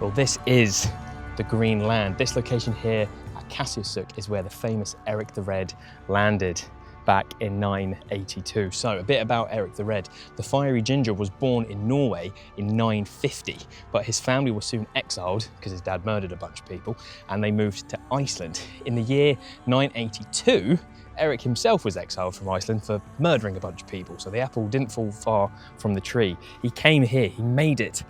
Well, this is the Greenland. This location here at Qassiarsuk is where the famous Erik the Red landed back in 982. So a bit about Erik the Red. The fiery ginger was born in Norway in 950, but his family was soon exiled because his dad murdered a bunch of people, and they moved to Iceland. In the year 982, Erik himself was exiled from Iceland for murdering a bunch of people, so the apple didn't fall far from the tree. He came here, he made it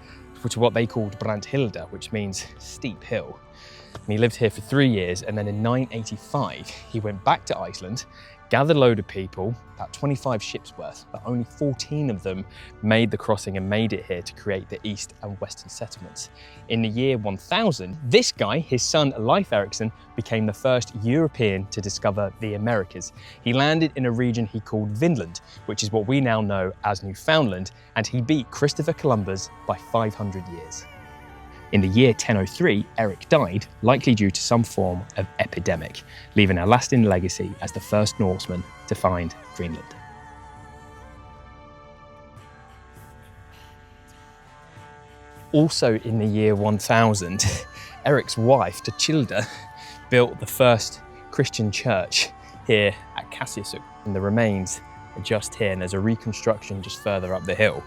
to what they called Brattahlíð, which means steep hill. And he lived here for 3 years, and then in 985, he went back to Iceland, gathered a load of people, about 25 ships worth, but only 14 of them made the crossing and made it here to create the east and western settlements. In the year 1000, this guy, his son Leif Erikson, became the first European to discover the Americas. He landed in a region he called Vinland, which is what we now know as Newfoundland, and he beat Christopher Columbus by 500 years. In the year 1003, Erik died, likely due to some form of epidemic, leaving a lasting legacy as the first Norseman to find Greenland. Also in the year 1000, Erik's wife, Tachilda, built the first Christian church here at Qassiarsuk, and the remains are just here, and there's a reconstruction just further up the hill.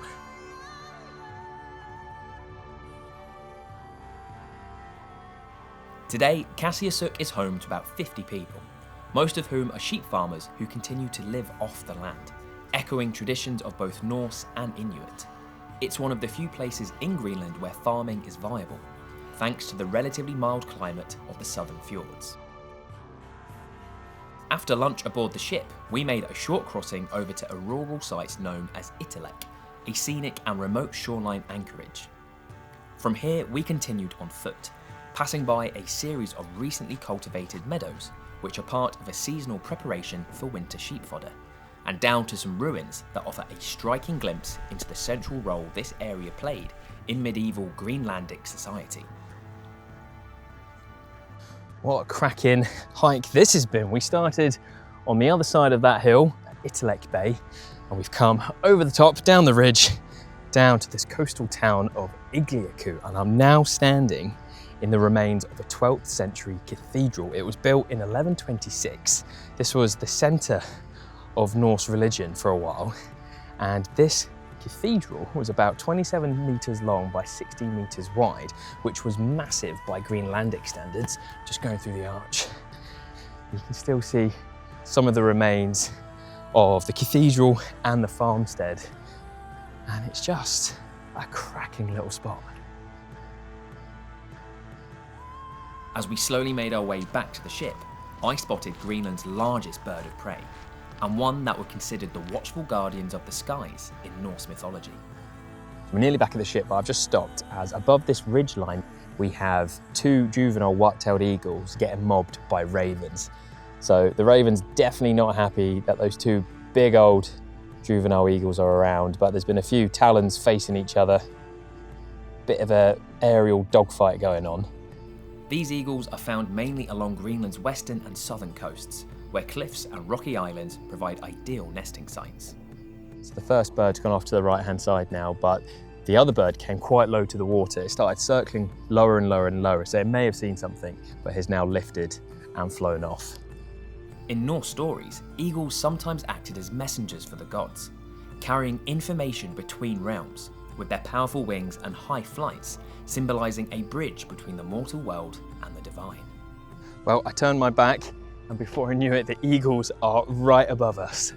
Today, Qassiarsuk is home to about 50 people, most of whom are sheep farmers who continue to live off the land, echoing traditions of both Norse and Inuit. It's one of the few places in Greenland where farming is viable, thanks to the relatively mild climate of the southern fjords. After lunch aboard the ship, we made a short crossing over to a rural site known as Igaliku, a scenic and remote shoreline anchorage. From here, we continued on foot, passing by a series of recently cultivated meadows, which are part of a seasonal preparation for winter sheep fodder, and down to some ruins that offer a striking glimpse into the central role this area played in medieval Greenlandic society. What a cracking hike this has been. We started on the other side of that hill at Igaliku Bay, and we've come over the top, down the ridge, down to this coastal town of Igaliku, and I'm now standing in the remains of a 12th century cathedral. It was built in 1126. This was the centre of Norse religion for a while, and this cathedral was about 27 metres long by 16 metres wide, which was massive by Greenlandic standards. Just going through the arch, you can still see some of the remains of the cathedral and the farmstead, and it's just a cracking little spot. As we slowly made our way back to the ship, I spotted Greenland's largest bird of prey, and one that were considered the watchful guardians of the skies in Norse mythology. We're nearly back at the ship, but I've just stopped, as above this ridgeline we have 2 juvenile white-tailed eagles getting mobbed by ravens. So the ravens definitely not happy that those 2 big old juvenile eagles are around, but there's been a few talons facing each other, bit of an aerial dogfight going on. These eagles are found mainly along Greenland's western and southern coasts, where cliffs and rocky islands provide ideal nesting sites. So the first bird's gone off to the right-hand side now, but the other bird came quite low to the water. It started circling lower and lower and lower, so it may have seen something, but has now lifted and flown off. In Norse stories, eagles sometimes acted as messengers for the gods, carrying information between realms, with their powerful wings and high flights, symbolising a bridge between the mortal world and the divine. Well, I turned my back, and before I knew it, the eagles are right above us.